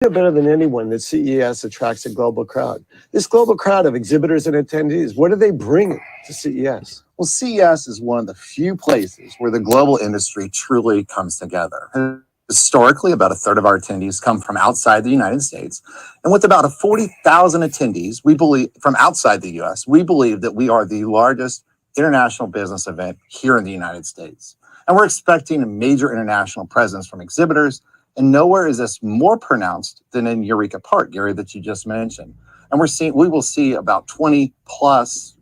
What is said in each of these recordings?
know better than anyone that CES attracts a global crowd. This global crowd of exhibitors and attendees, what do they bring to CES? Well, CES is one of the few places where the global industry truly comes together. Historically, about a third of our attendees come from outside the United States. And with about 40,000 attendees, we believe from outside the US, we believe that we are the largest international business event here in the United States. And we're expecting a major international presence from exhibitors. And nowhere is this more pronounced than in Eureka Park, Gary, that you just mentioned. And we will see about 20 plus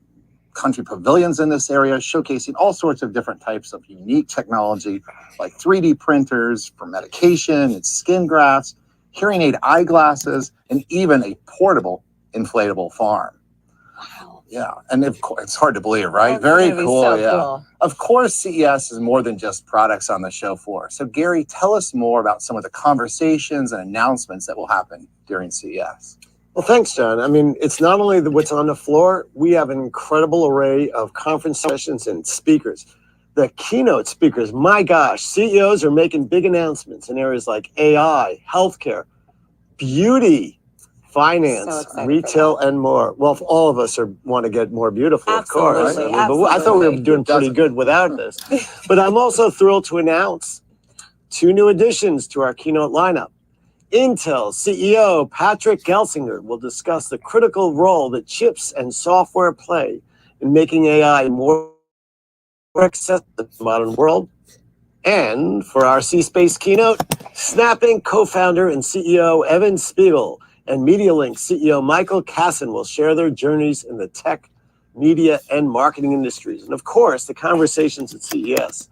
country pavilions in this area, showcasing all sorts of different types of unique technology, like 3D printers for medication and skin grafts, hearing aid eyeglasses, and even a portable inflatable farm. Wow. Yeah, and of course, it's hard to believe, right? That's Very cool, so yeah. cool. Of course, CES is more than just products on the show floor. So Gary, tell us more about some of the conversations and announcements that will happen during CES. Well, thanks, John. I mean, it's not only what's on the floor, we have an incredible array of conference sessions and speakers. The keynote speakers, my gosh, CEOs are making big announcements in areas like AI, healthcare, beauty, finance, retail, and more. Well, if all of us want to get more beautiful, Absolutely, of course. absolutely. But I thought we were doing pretty good without this. But I'm also thrilled to announce 2 new additions to our keynote lineup. Intel CEO Patrick Gelsinger will discuss the critical role that chips and software play in making AI more accessible to the modern world. And for our C-Space keynote, Snap Inc. co-founder and CEO Evan Spiegel and MediaLink CEO Michael Kasson will share their journeys in the tech, media, and marketing industries. And of course, the conversations at CES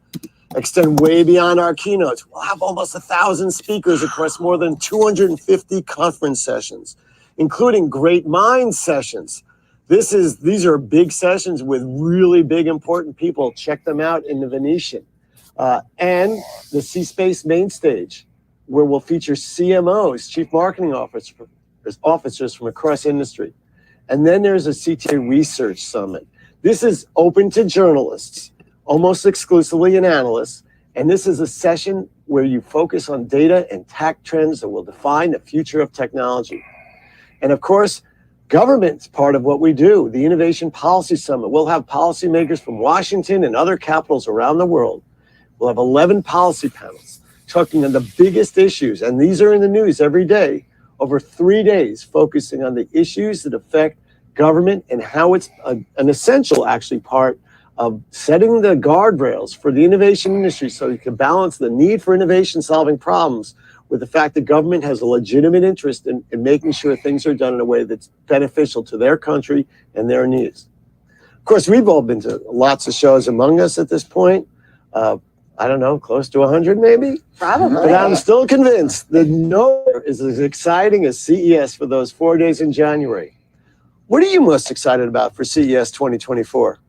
extend way beyond our keynotes. We'll have almost 1,000 speakers across more than 250 conference sessions, including Great Minds sessions. These are big sessions with really big, important people. Check them out in the Venetian. And the C-Space main stage, where we'll feature CMOs, chief marketing officers from across industry. And then there's a CTA Research Summit. This is open to journalists, almost exclusively and analysts. And this is a session where you focus on data and tech trends that will define the future of technology. And of course, government's part of what we do. The Innovation Policy Summit. We'll have policymakers from Washington and other capitals around the world. We'll have 11 policy panels talking on the biggest issues. And these are in the news every day, over 3 days, focusing on the issues that affect government and how it's an essential, actually, part of setting the guardrails for the innovation industry so you can balance the need for innovation solving problems with the fact that government has a legitimate interest in making sure things are done in a way that's beneficial to their country and their needs. Of course, we've all been to lots of shows among us at this point. I don't know, close to 100 maybe? Probably. But I'm still convinced that nowhere is as exciting as CES for those 4 days in January. What are you most excited about for CES 2024?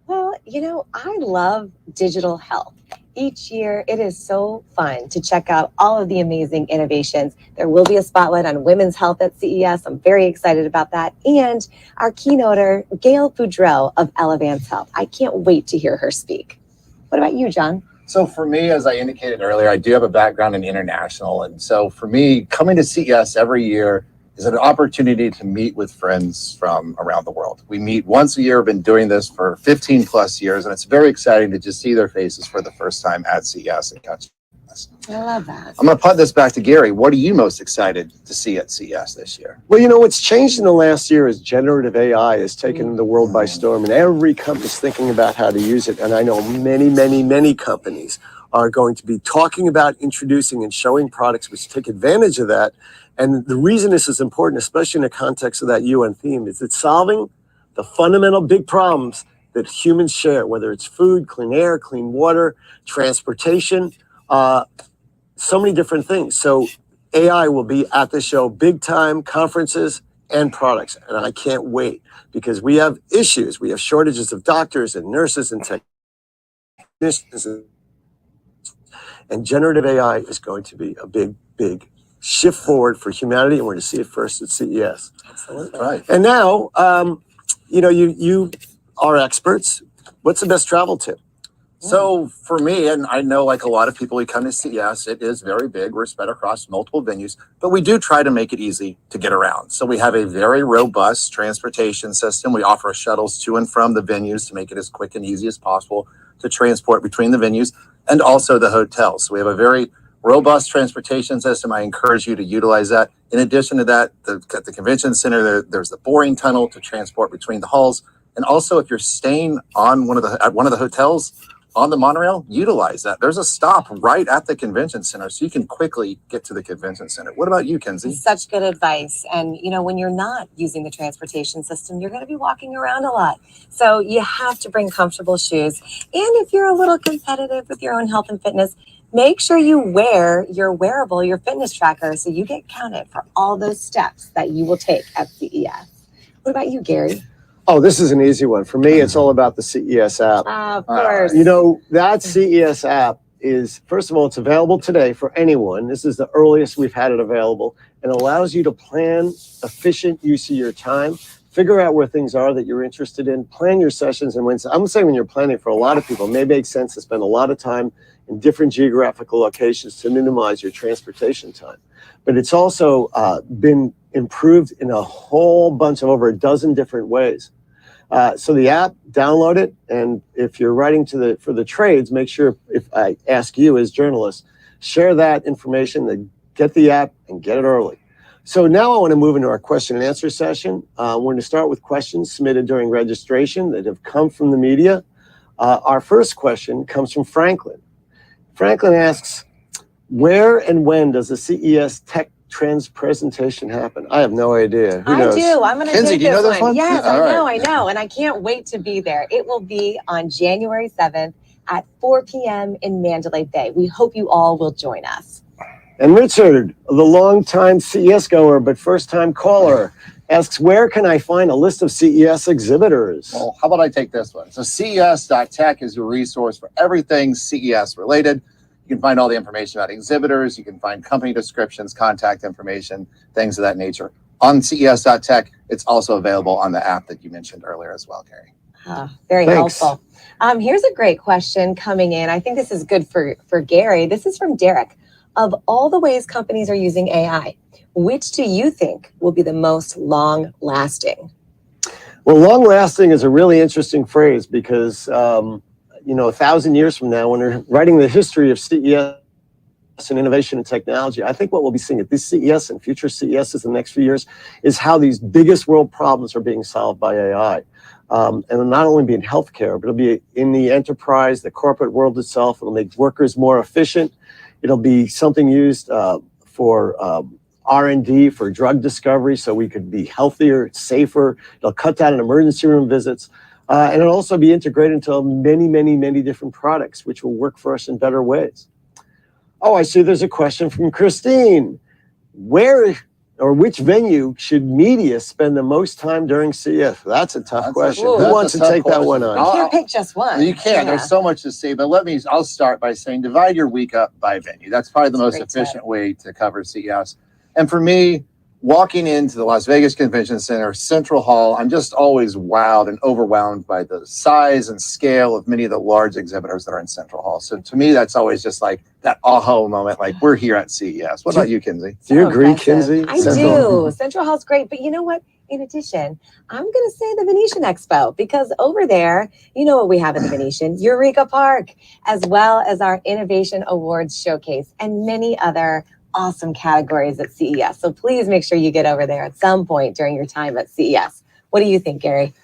Well, you know, I love digital health. Each year, it is so fun to check out all of the amazing innovations. There will be a spotlight on women's health at CES. I'm very excited about that. And our keynoter, Gail Boudreau of Elevance Health. I can't wait to hear her speak. What about you, John? So for me, as I indicated earlier, I do have a background in international. And so for me, coming to CES every year is an opportunity to meet with friends from around the world. We meet once a year. I've been doing this for 15 plus years, and it's very exciting to just see their faces for the first time at CES and catch us. I love that. I'm going to punt this back to Gary. What are you most excited to see at CES this year? Well, you know, what's changed in the last year is generative AI has taken the world by storm, and every company's thinking about how to use it. And I know many, many, many companies are going to be talking about introducing and showing products which take advantage of that. And the reason this is important, especially in the context of that UN theme, is it's solving the fundamental big problems that humans share, whether it's food, clean air, clean water, transportation, so many different things. So AI will be at the show, big time, conferences and products. And I can't wait because we have issues. We have shortages of doctors and nurses and technicians. And generative AI is going to be a big, big shift forward for humanity, and we're going to see it first at CES. Absolutely. Right. And now, you know, you are experts. What's the best travel tip? So for me, and I know like a lot of people who come to CES, it is very big. We're spread across multiple venues, but we do try to make it easy to get around. So we have a very robust transportation system. We offer shuttles to and from the venues to make it as quick and easy as possible to transport between the venues and also the hotels. So we have a very robust transportation system. I encourage you to utilize that. In addition to that, at the convention center, there's the boring tunnel to transport between the halls. And also if you're staying on at one of the hotels, on the monorail, utilize that. There's a stop right at the convention center, so you can quickly get to the convention center. What about you, Kenzie? Such good advice. And, when you're not using the transportation system, you're going to be walking around a lot. So you have to bring comfortable shoes. And if you're a little competitive with your own health and fitness, make sure you wear your wearable, your fitness tracker, so you get counted for all those steps that you will take at CES. What about you, Gary? Oh, this is an easy one. For me, it's all about the CES app. Of course. That CES app is, first of all, it's available today for anyone. This is the earliest we've had it available, and allows you to plan efficient use of your time, figure out where things are that you're interested in, plan your sessions. And I'm saying when you're planning, for a lot of people, it may make sense to spend a lot of time in different geographical locations to minimize your transportation time. But it's also been improved in a whole bunch of over a dozen different ways. So the app, download it, and if you're writing for the trades, make sure, if I ask you as journalists, share that information, that get the app and get it early. So now I want to move into our question and answer session. We're going to start with questions submitted during registration that have come from the media. Our first question comes from Franklin. Franklin asks, where and when does the CES Tech Trends presentation happen? I have no idea. Who knows? I do. I'm going to Kenzie, take do you know this one? Yes, All I know. And I can't wait to be there. It will be on January 7th at 4 p.m. in Mandalay Bay. We hope you all will join us. And Richard, the longtime CES goer but first-time caller, asks, where can I find a list of CES exhibitors? Well, how about I take this one? So CES.tech is your resource for everything CES related. You can find all the information about exhibitors. You can find company descriptions, contact information, things of that nature. On CES.tech, it's also available on the app that you mentioned earlier as well, Gary. Very Thanks. helpful. Here's a great question coming in. I think this is good for Gary. This is from Derek. Of all the ways companies are using AI, which do you think will be the most long-lasting? Well, long-lasting is a really interesting phrase because 1,000 years from now, when we're writing the history of CES and innovation and technology, I think what we'll be seeing at this CES and future CESs in the next few years is how these biggest world problems are being solved by AI. And it'll not only be in healthcare, but it'll be in the enterprise, the corporate world itself. It'll make workers more efficient. It'll be something used for R&D, for drug discovery, so we could be healthier, safer. It'll cut down on emergency room visits. And it'll also be integrated into many, many, many different products, which will work for us in better ways. Oh, I see there's a question from Christine. Where or which venue should media spend the most time during CES? That's a tough question. Who wants to take that one on? You can't pick just one. You can. There's so much to say, but I'll start by saying divide your week up by venue. That's probably the most efficient way to cover CES. And for me, walking into the Las Vegas Convention Center, Central Hall, I'm just always wowed and overwhelmed by the size and scale of many of the large exhibitors that are in Central Hall. So to me, that's always just like that aha moment, like we're here at CES. What about you, Kenzie? Do you agree, Kenzie? I do. Central Hall's great. But you know what? In addition, I'm going to say the Venetian Expo, because over there, you know what we have in the Venetian? Eureka Park, as well as our Innovation Awards Showcase and many other awesome categories at CES. So please make sure you get over there at some point during your time at CES. What do you think, Gary?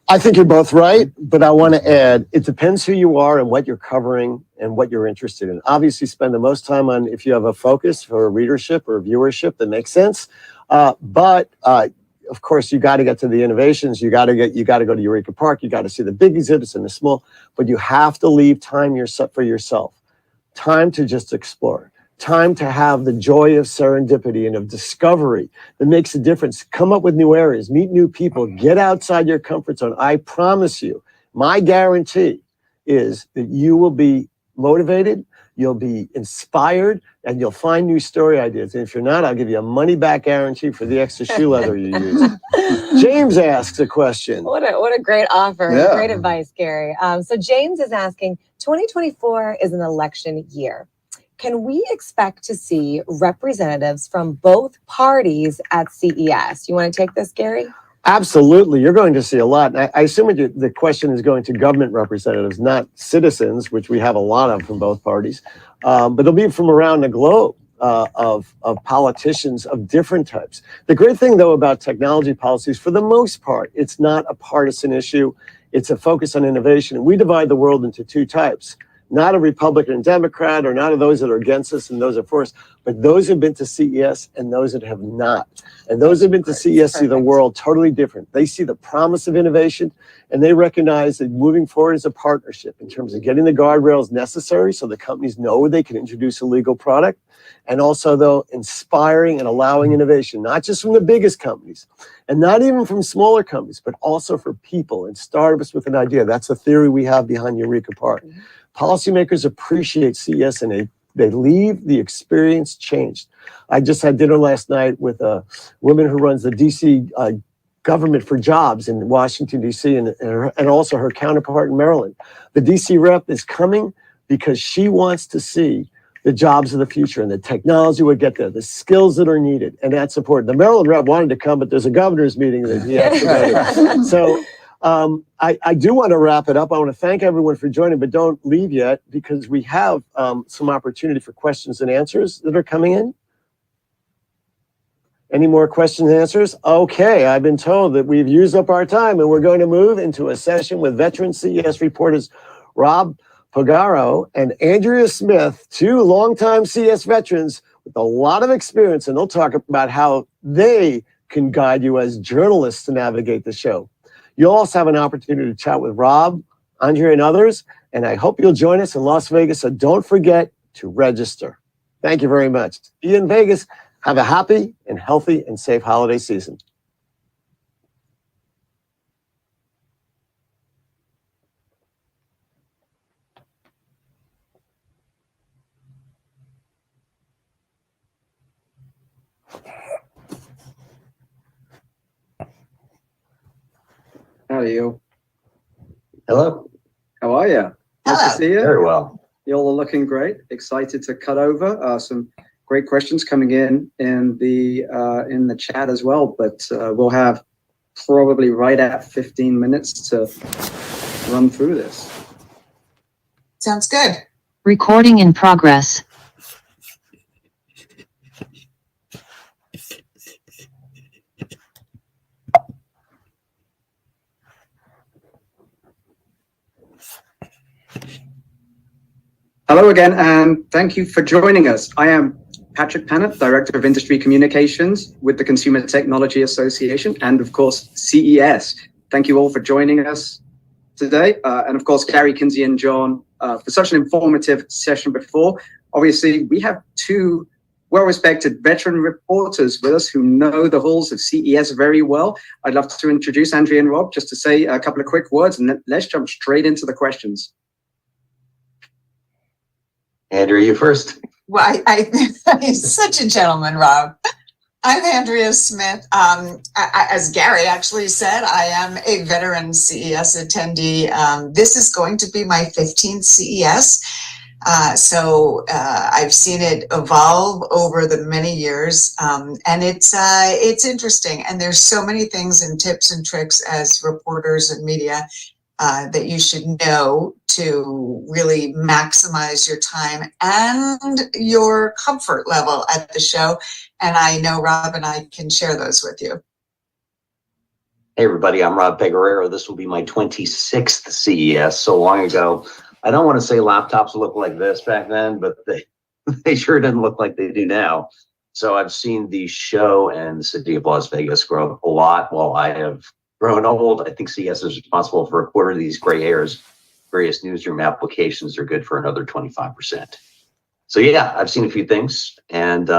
I think you're both right, but I want to add, it depends who you are and what you're covering and what you're interested in. Obviously, spend the most time on if you have a focus for readership or viewership that makes sense. But of course, you got to get to the innovations. You got to go to Eureka Park. You got to see the big exhibits and the small. But you have to leave time for yourself, time to just explore. Time to have the joy of serendipity and of discovery that makes a difference. Come up with new areas, meet new people, get outside your comfort zone. I promise you, my guarantee is that you will be motivated, You'll be inspired, and you'll find new story ideas. And if you're not, I'll give you a money-back guarantee for the extra shoe leather you use. James asks a question. What a great offer. Yeah. Great advice, Gary. So James is asking, 2024 is an election year. Can we expect to see representatives from both parties at CES? You want to take this, Gary? Absolutely. You're going to see a lot. And I assume the question is going to government representatives, not citizens, which we have a lot of from both parties. But it'll be from around the globe of politicians of different types. The great thing, though, about technology policies, for the most part, it's not a partisan issue. It's a focus on innovation. And we divide the world into two types. Not a Republican and Democrat, or not of those that are against us and those that are for us, but those who've been to CES and those that have not. And those who've been to CES see the world totally different. They see the promise of innovation, and they recognize that moving forward is a partnership in terms of getting the guardrails necessary so the companies know they can introduce a legal product, and also, though, inspiring and allowing innovation, not just from the biggest companies, and not even from smaller companies, but also for people and startups with an idea. That's the theory we have behind Eureka Park. Policymakers appreciate CES, and they leave the experience changed. I just had dinner last night with a woman who runs the DC government for jobs in Washington, DC, and also her counterpart in Maryland. The DC rep is coming because she wants to see the jobs of the future and the technology would get there, the skills that are needed, and that's important. The Maryland rep wanted to come, but there's a governor's meeting that he has to go to. So I do want to wrap it up. I want to thank everyone for joining, but don't leave yet because we have some opportunity for questions and answers that are coming in. Any more questions and answers? Okay, I've been told that we've used up our time and we're going to move into a session with veteran CES reporters Rob Pagaro and Andrea Smith, two longtime CES veterans with a lot of experience, and they'll talk about how they can guide you as journalists to navigate the show. You'll also have an opportunity to chat with Rob, Andrea, and others, and I hope you'll join us in Las Vegas, so don't forget to register. Thank you very much. See you in Vegas. Have a happy and healthy and safe holiday season. How are you? Hello. How are you? Nice to see you. Very well. You all are looking great. Excited to cut over. Some great questions coming in the chat as well. But we'll have probably right at 15 minutes to run through this. Sounds good. Recording in progress. Hello again, and thank you for joining us. I am Patrick Pannett, Director of Industry Communications with the Consumer Technology Association, and of course, CES. Thank you all for joining us today. And of course, Gary, Kinsey, and John, for such an informative session before. Obviously, we have two well-respected veteran reporters with us who know the halls of CES very well. I'd love to introduce Andrea and Rob just to say a couple of quick words, and then let's jump straight into the questions. Andrea, you first. Well, he's such a gentleman, Rob. I'm Andrea Smith. As Gary actually said, I am a veteran CES attendee. This is going to be my 15th CES. So I've seen it evolve over the many years, and it's interesting. And there's so many things and tips and tricks as reporters and media that you should know to really maximize your time and your comfort level at the show. And I know Rob and I can share those with you. Hey, everybody, I'm Rob Peguerero. This will be my 26th CES. So long ago, I don't want to say laptops looked like this back then, but they sure didn't look like they do now. So I've seen the show and the city of Las Vegas grow up a lot while I have grown old. I think CES is responsible for a quarter of these gray hairs. Various newsroom applications are good for another 25%. So yeah, I've seen a few things, and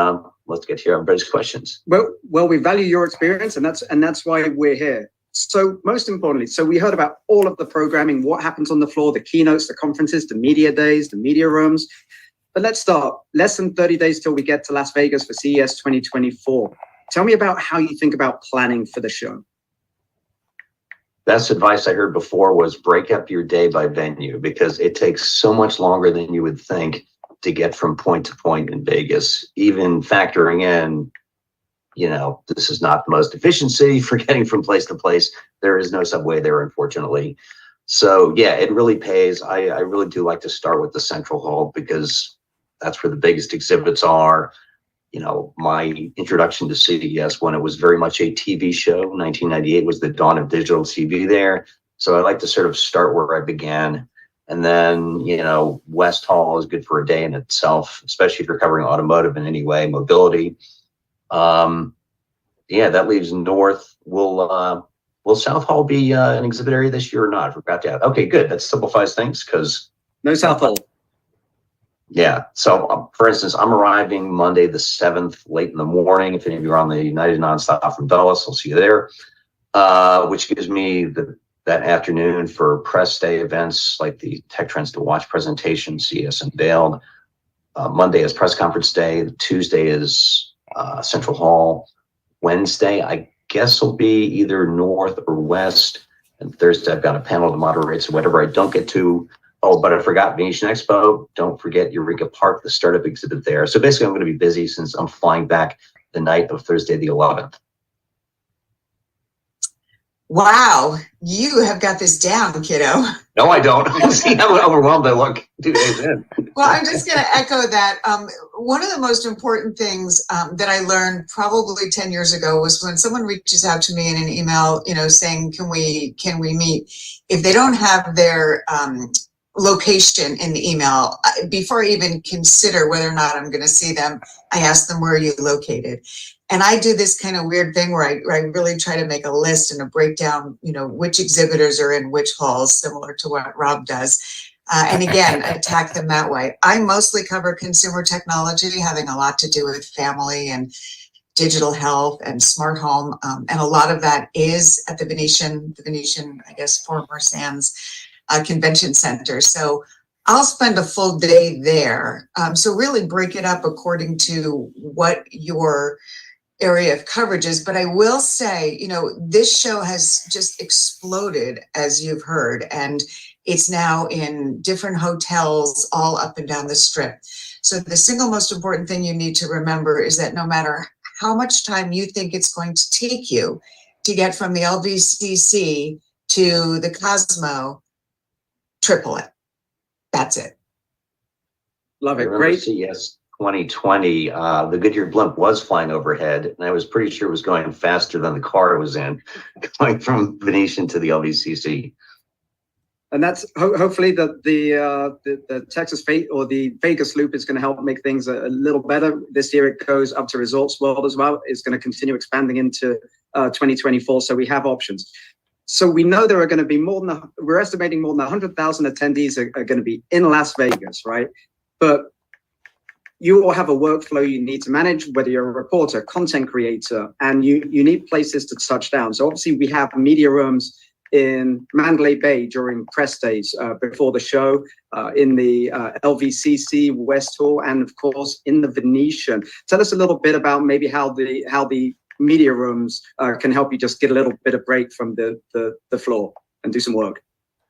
let's get to everybody's questions. Well, we value your experience, and that's why we're here. So most importantly, so we heard about all of the programming, what happens on the floor, the keynotes, the conferences, the media days, the media rooms. But let's start. Less than 30 days till we get to Las Vegas for CES 2024. Tell me about how you think about planning for the show. Best advice I heard before was break up your day by venue, because it takes so much longer than you would think to get from point to point in Vegas, even factoring in, this is not the most efficient city for getting from place to place. There is no subway there, unfortunately. So yeah, it really pays. I really do like to start with the central hall because that's where the biggest exhibits are. My introduction to CES, when it was very much a TV show, 1998 was the dawn of digital TV there. So I like to sort of start where I began. And then, West Hall is good for a day in itself, especially if you're covering automotive in any way, mobility. That leaves North. Will South Hall be an exhibit area this year or not? I forgot to add. Okay, good. That simplifies things because no South Hall. Yeah. So, for instance, I'm arriving Monday the 7th, late in the morning. If any of you are on the United Nonstop from Dulles, I'll see you there. Which gives me that afternoon for press day events like the Tech Trends to Watch presentation, CES Unveiled. Monday is press conference day. Tuesday is Central Hall. Wednesday, I guess, will be either North or West. And Thursday, I've got a panel to moderate. So whatever I don't get to. Oh, but I forgot Venetian Expo. Don't forget Eureka Park, the startup exhibit there. So basically, I'm going to be busy since I'm flying back the night of Thursday, the 11th. Wow, you have got this down, kiddo. No, I don't. See how overwhelmed I look 2 days in. Well, I'm just going to echo that. One of the most important things that I learned probably 10 years ago was when someone reaches out to me in an email, saying, can we meet? If they don't have their location in the email, before I even consider whether or not I'm going to see them, I ask them, where are you located? And I do this kind of weird thing where I really try to make a list and a breakdown, which exhibitors are in which halls, similar to what Rob does. And again, attack them that way. I mostly cover consumer technology, having a lot to do with family and digital health and smart home. And a lot of that is at the Venetian, I guess, former Sands Convention Center. So I'll spend a full day there. So really break it up according to what your area of coverage is. But I will say, this show has just exploded, as you've heard, and it's now in different hotels all up and down the strip. So the single most important thing you need to remember is that no matter how much time you think it's going to take you to get from the LVCC to the Cosmo, triple it. That's it. Love it. Great. CES 2020, the Goodyear blimp was flying overhead, and I was pretty sure it was going faster than the car it was in, going from Venetian to the LVCC. And that's hopefully the Texas or the Vegas loop is going to help make things a little better. This year it goes up to Resorts World as well. It's going to continue expanding into 2024. So we have options. So we know there are going to be we're estimating more than 100,000 attendees are going to be in Las Vegas, right? But you all have a workflow you need to manage, whether you're a reporter, content creator, and you need places to touch down. So obviously we have media rooms in Mandalay Bay during press days before the show, in the LVCC West Hall, and of course in the Venetian. Tell us a little bit about maybe how the media rooms can help you just get a little bit of break from the floor and do some work.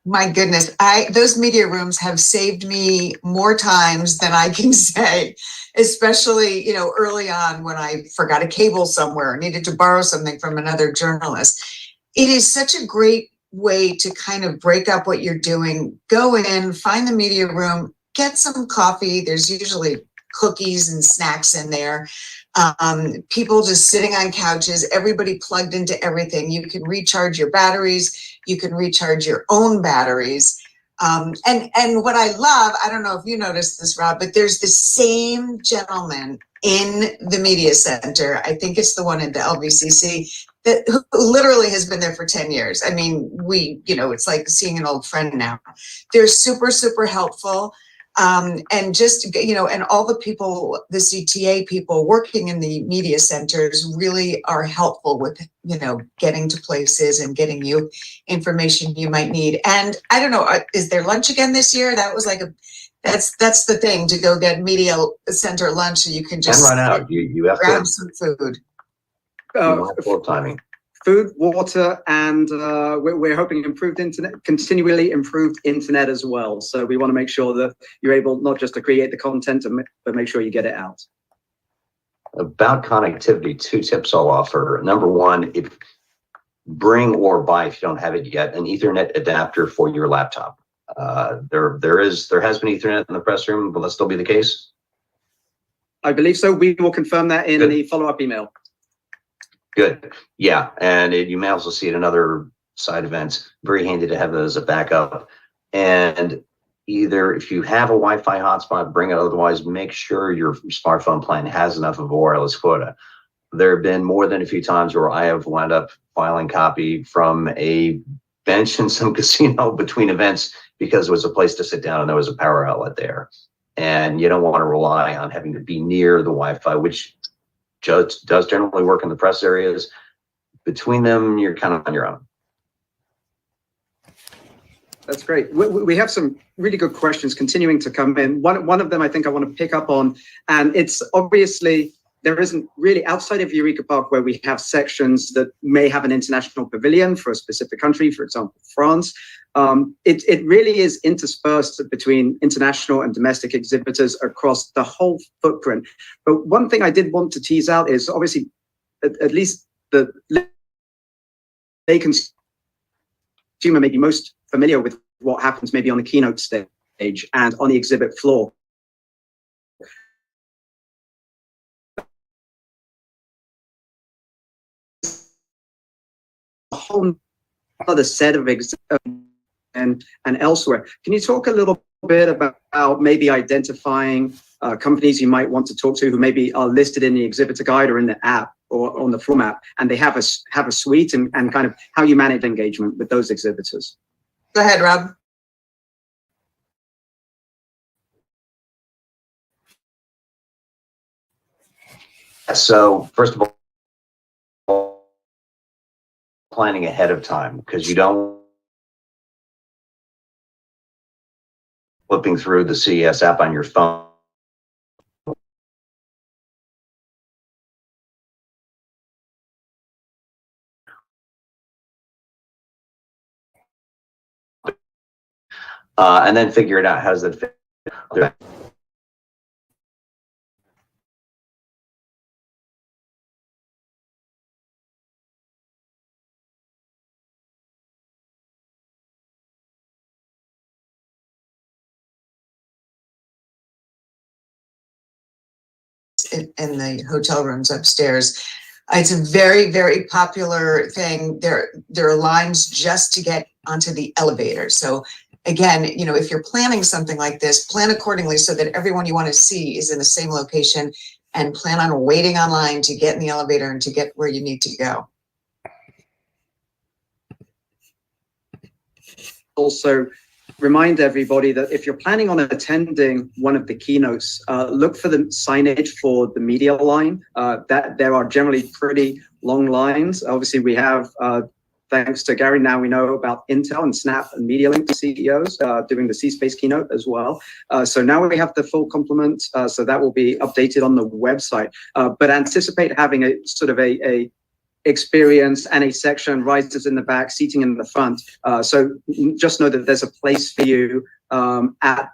My goodness, those media rooms have saved me more times than I can say, especially, early on when I forgot a cable somewhere, needed to borrow something from another journalist. It is such a great way to kind of break up what you're doing, go in, find the media room, get some coffee. There's usually cookies and snacks in there. People just sitting on couches, everybody plugged into everything. You can recharge your batteries. You can recharge your own batteries. And what I love, I don't know if you noticed this, Rob, but there's the same gentleman in the media center. I think it's the one in the LVCC who literally has been there for 10 years. I mean, it's like seeing an old friend now. They're super, super helpful. And just, and all the people, the CTA people working in the media centers really are helpful with, getting to places and getting you information you might need. And I don't know, is there lunch again this year? That was like That's the thing, to go get media center lunch, so you can just run out. You have grab to some food. be mindful of timing. Food, water, and we're hoping improved internet, continually improved internet as well. So we want to make sure that you're able not just to create the content, but make sure you get it out. About connectivity, 2 tips I'll offer. Number one, bring or buy, if you don't have it yet, an Ethernet adapter for your laptop. There has been Ethernet in the press room. Will that still be the case? I believe so. We will confirm that in Good. the follow-up email. Good. Yeah, and you may also see it in other side events. Very handy to have those as a backup. And either if you have a Wi-Fi hotspot, bring it. Otherwise, make sure your smartphone plan has enough of a wireless quota. There have been more than a few times where I have wound up filing copy from a bench in some casino between events because it was a place to sit down and there was a power outlet there. And you don't want to rely on having to be near the Wi-Fi, which does generally work in the press areas. Between them, you're kind of on your own. That's great. We have some really good questions continuing to come in. One of them I think I want to pick up on, and it's obviously there isn't really outside of Eureka Park where we have sections that may have an international pavilion for a specific country, for example, France. It really is interspersed between international and domestic exhibitors across the whole footprint. But one thing I did want to tease out is obviously at least the lay consumer may be most familiar with what happens maybe on the keynote stage and on the exhibit floor. A whole other set of and elsewhere. Can you talk a little bit about maybe identifying companies you might want to talk to who maybe are listed in the exhibitor guide or in the app or on the floor map, and they have a suite and kind of how you manage engagement with those exhibitors? Go ahead, Rob. So first of all, planning ahead of time, because you don't flipping through the CES app on your phone. And then figure it out. How does that fit? In the hotel rooms upstairs. It's a very, very popular thing. There are lines just to get onto the elevator. So again, you know, if you're planning something like this, plan accordingly so that everyone you want to see is in the same location, and plan on waiting online to get in the elevator and to get where you need to go. Also, remind everybody that if you're planning on attending one of the keynotes, look for the signage for the media line. That there are generally pretty long lines. Obviously, we have, thanks to Gary, now we know about Intel and Snap and MediaLink CEOs doing the C-Space keynote as well. So now we have the full complement. So that will be updated on the website. But anticipate having a sort of a experience and a section, writers in the back, seating in the front. So just know that there's a place for you at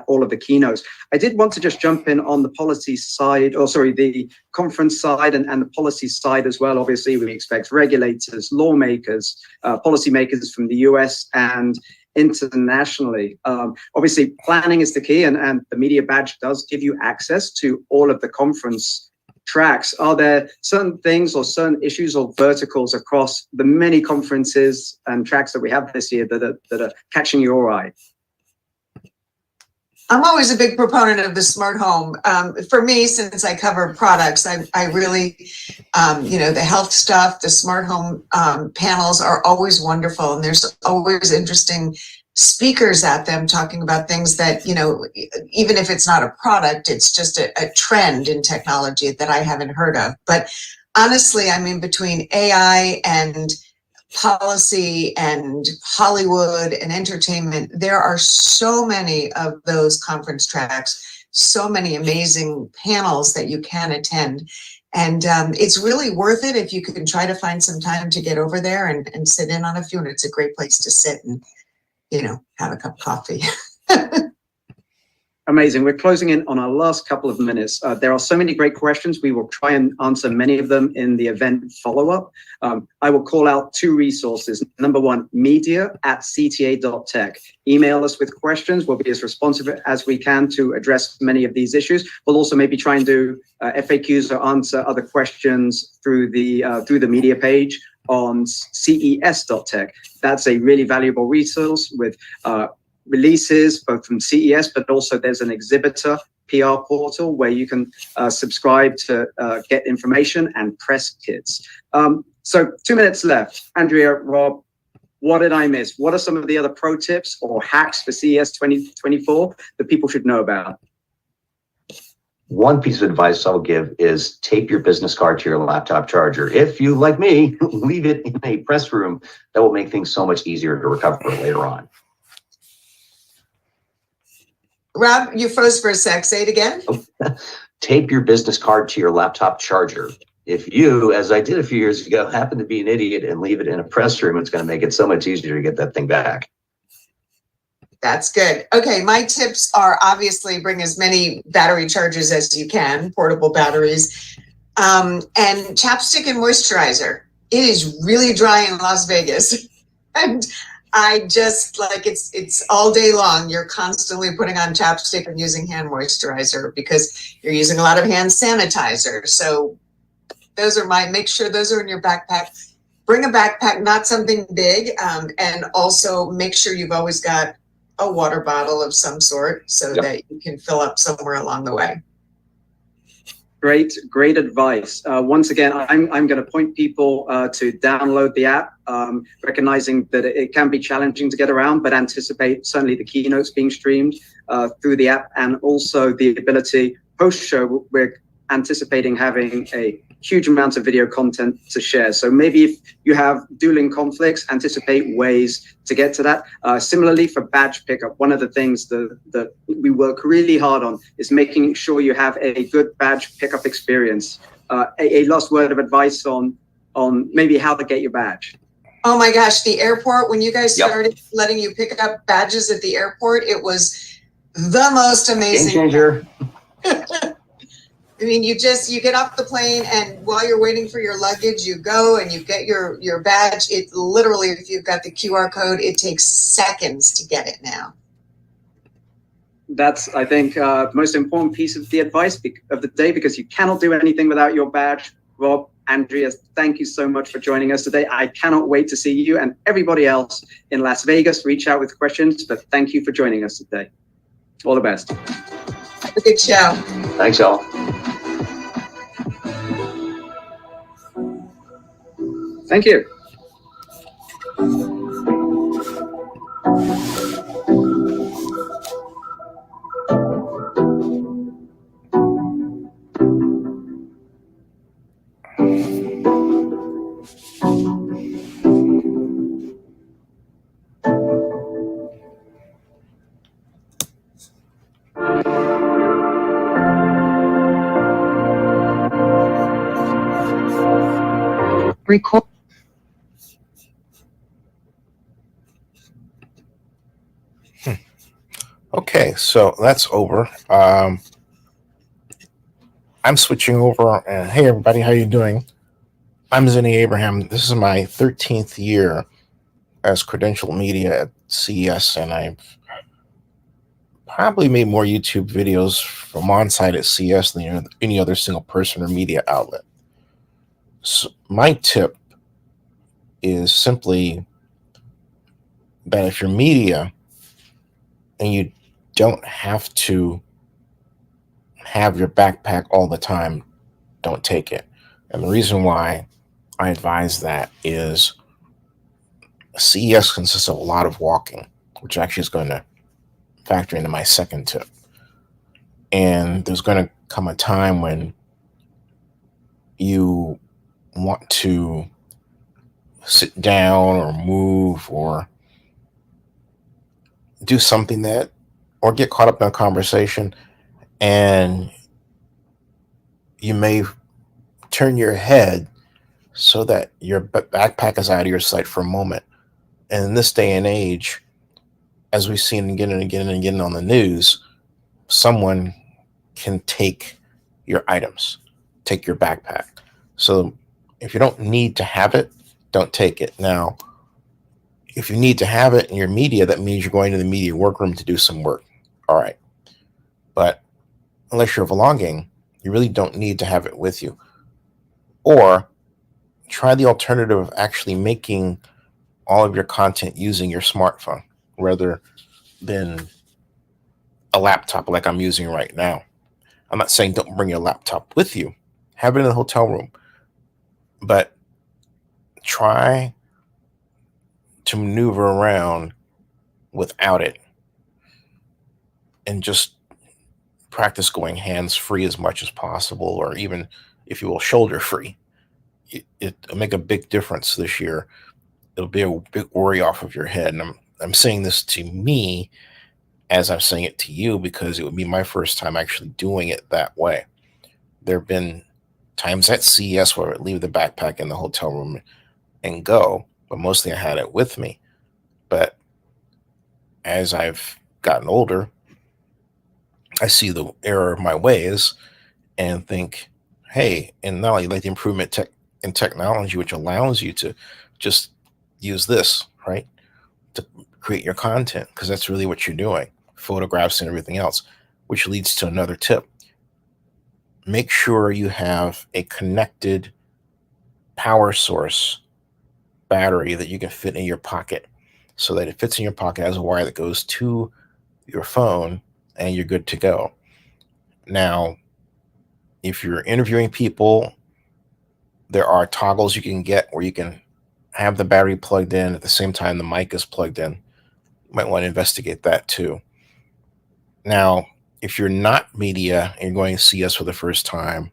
all of the keynotes. I did want to just jump in on the policy side, or sorry, the conference side and the policy side as well. Obviously, we expect regulators, lawmakers, policymakers from the US and internationally. Obviously, planning is the key, and the media badge does give you access to all of the conference tracks. Are there certain things or certain issues or verticals across the many conferences and tracks that we have this year that are catching your eye? I'm always a big proponent of the smart home. For me, since I cover products, I really, you know, the health stuff, the smart home panels are always wonderful. And there's always interesting speakers at them talking about things that, you know, even if it's not a product, it's just a trend in technology that I haven't heard of. But honestly, I mean, between AI and policy and Hollywood and entertainment. There are so many of those conference tracks, so many amazing panels that you can attend. And it's really worth it if you can try to find some time to get over there and sit in on a few. And it's a great place to sit and, have a cup of coffee. Amazing. We're closing in on our last couple of minutes. There are so many great questions. We will try and answer many of them in the event follow-up. I will call out 2 resources. Number 1, media@cta.tech. Email us with questions. We'll be as responsive as we can to address many of these issues. We'll also maybe try and do FAQs or answer other questions through the media page on ces.tech. That's a really valuable resource with releases both from CES, but also there's an exhibitor PR portal where you can subscribe to get information and press kits. So 2 minutes left. Andrea, Rob, what did I miss? What are some of the other pro tips or hacks for CES 2024 that people should know about? One piece of advice I'll give is tape your business card to your laptop charger. If you, like me, leave it in a press room, that will make things so much easier to recover later on. Rob, you froze for a sec. Say it again. Tape your business card to your laptop charger. If you, as I did a few years ago, happen to be an idiot and leave it in a press room, it's going to make it so much easier to get that thing back. That's good. Okay, my tips are obviously bring as many battery chargers as you can, portable batteries, and chapstick and moisturizer. It is really dry in Las Vegas, and I just it's all day long. You're constantly putting on chapstick and using hand moisturizer because you're using a lot of hand sanitizer. So those are make sure those are in your backpack. Bring a backpack, not something big, and also make sure you've always got a water bottle of some sort so that you can fill up somewhere along the way. Great advice. Once again, I'm going to point people to download the app, recognizing that it can be challenging to get around, but anticipate certainly the keynotes being streamed through the app, and also the ability post-show, we're anticipating having a huge amount of video content to share. So maybe if you have dueling conflicts, anticipate ways to get to that. Similarly for badge pickup, one of the things that we work really hard on is making sure you have a good badge pickup experience. A last word of advice on maybe how to get your badge. Oh my gosh, the airport, when you guys started letting you pick up badges at the airport, it was the most amazing. Game changer. I mean, you get off the plane, and while you're waiting for your luggage, you go and you get your badge. It literally, if you've got the QR code, it takes seconds to get it now. That's, I think, the most important piece of the advice of the day, because you cannot do anything without your badge. Rob, Andrea, thank you so much for joining us today. I cannot wait to see you and everybody else in Las Vegas. Reach out with questions, but thank you for joining us today. All the best. Have a good show. Thanks, y'all. Thank you. Record. Okay, so that's over. I'm switching over. Hey, everybody, how you doing? I'm Zennie Abraham. This is my 13th year as credentialed media at CES, and I've probably made more YouTube videos from on-site at CES than any other single person or media outlet. So my tip is simply that if you're media and you don't have to have your backpack all the time, don't take it. And the reason why I advise that is CES consists of a lot of walking, which actually is going to factor into my second tip. And there's going to come a time when you want to sit down or move or do something that, or get caught up in a conversation, and you may turn your head so that your backpack is out of your sight for a moment. And in this day and age, as we've seen again and again and again on the news, someone can take your items, take your backpack. So if you don't need to have it, don't take it. Now, if you need to have it in your media, that means you're going to the media workroom to do some work. All right. But unless you're vlogging, you really don't need to have it with you. Or try the alternative of actually making all of your content using your smartphone rather than a laptop like I'm using right now. I'm not saying don't bring your laptop with you. Have it in the hotel room. But try to maneuver around without it and just practice going hands-free as much as possible, or even, if you will, shoulder-free. It'll make a big difference this year. It'll be a big worry off of your head. And I'm saying this to me as I'm saying it to you because it would be my first time actually doing it that way. There have been times at CES where I would leave the backpack in the hotel room and go, but mostly I had it with me. But as I've gotten older, I see the error of my ways and think, hey, and not only like the improvement in technology, which allows you to just use this, right, to create your content, because that's really what you're doing, photographs and everything else, which leads to another tip. Make sure you have a connected power source battery that you can fit in your pocket, so that it fits in your pocket, has a wire that goes to your phone, and you're good to go. Now, if you're interviewing people, there are toggles you can get where you can have the battery plugged in at the same time the mic is plugged in. You might want to investigate that too. Now, if you're not media and you're going to see us for the first time,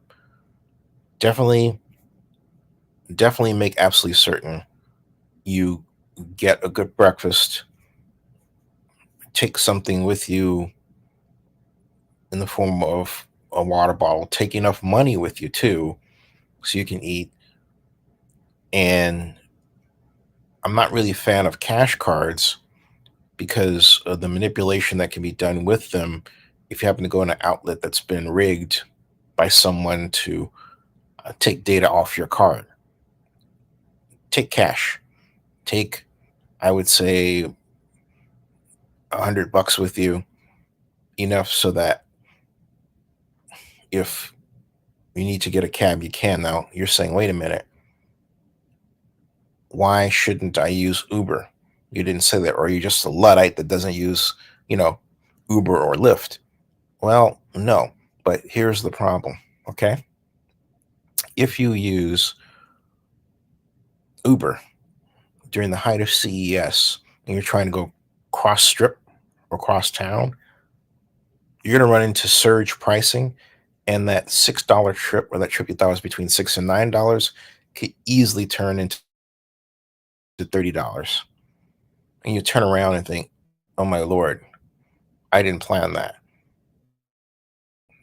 definitely make absolutely certain you get a good breakfast, take something with you in the form of a water bottle, take enough money with you too, so you can eat. And I'm not really a fan of cash cards because of the manipulation that can be done with them if you happen to go in an outlet that's been rigged by someone to take data off your card. Take cash. Take, I would say, $100 with you, enough so that if you need to get a cab, you can. Now, you're saying, wait a minute, why shouldn't I use Uber? You didn't say that. Or are you just a Luddite that doesn't use, Uber or Lyft? Well, no, but here's the problem, okay? If you use Uber during the height of CES and you're trying to go cross strip or cross town, you're going to run into surge pricing, and that $6 trip, or that trip you thought was between $6 and $9, could easily turn into $30. And you turn around and think, oh my Lord, I didn't plan that.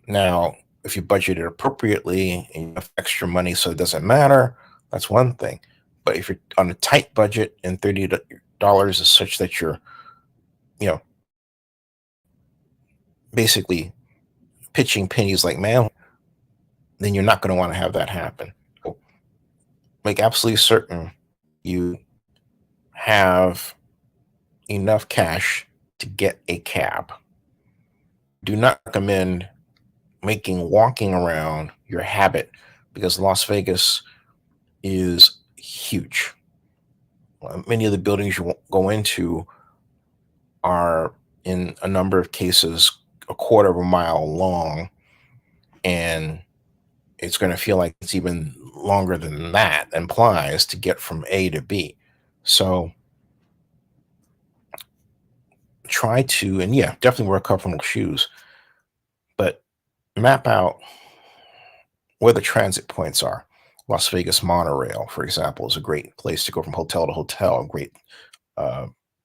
Now, if you budget it appropriately and you have extra money so it doesn't matter, that's one thing. But if you're on a tight budget and $30 is such that you're, basically pitching pennies like man, then you're not going to want to have that happen. Make absolutely certain you have enough cash to get a cab. Do not recommend making walking around your habit, because Las Vegas is huge. Many of the buildings you go into are, in a number of cases, a quarter of a mile long, and it's going to feel like it's even longer than that implies to get from A to B. So try to, and yeah, definitely wear comfortable shoes, but map out where the transit points are. Las Vegas monorail, for example, is a great place to go from hotel to hotel, a great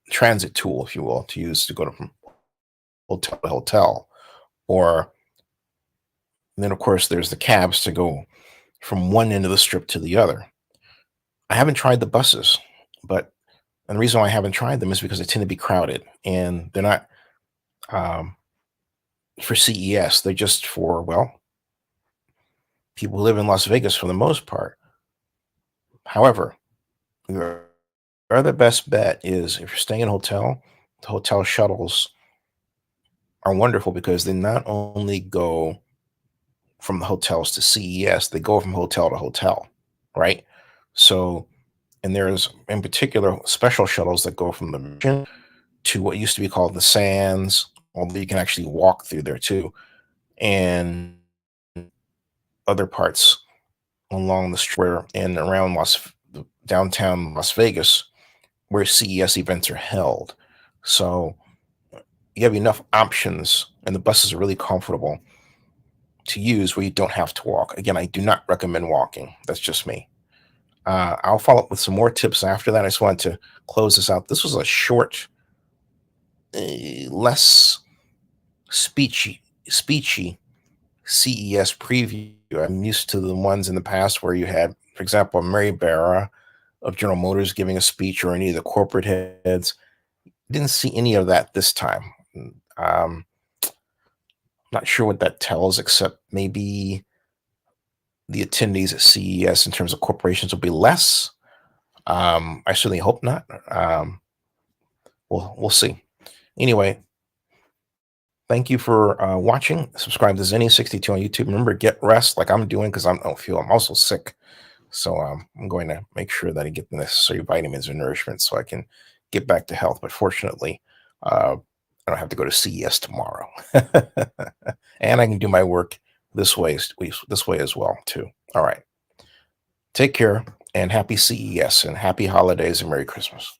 transit tool, if you will, to use to go from hotel to hotel. Or then, of course, there's the cabs to go from one end of the strip to the other. I haven't tried the buses, and the reason why I haven't tried them is because they tend to be crowded, and they're not for CES. They're just for, well, people who live in Las Vegas for the most part. However, your other best bet is if you're staying in a hotel, the hotel shuttles are wonderful because they not only go from the hotels to CES, they go from hotel to hotel, right? So, and there's in particular special shuttles that go from the Mission to what used to be called the Sands, although you can actually walk through there too, and other parts along the square and around downtown Las Vegas where CES events are held. So you have enough options, and the buses are really comfortable to use where you don't have to walk. Again, I do not recommend walking. That's just me. I'll follow up with some more tips after that. I just wanted to close this out. This was a short, less speechy CES preview. I'm used to the ones in the past where you had, for example, Mary Barra of General Motors giving a speech, or any of the corporate heads. Didn't see any of that this time. Not sure what that tells, except maybe the attendees at CES in terms of corporations will be less. I certainly hope not. We'll see. Anyway, thank you for watching. Subscribe to Zennie62 on YouTube. Remember, get rest like I'm doing, because I don't feel I'm also sick. So I'm going to make sure that I get the necessary vitamins and nourishment so I can get back to health. But fortunately, I don't have to go to CES tomorrow. And I can do my work this way as well, too. All right. Take care, and happy CES, and happy holidays, and Merry Christmas.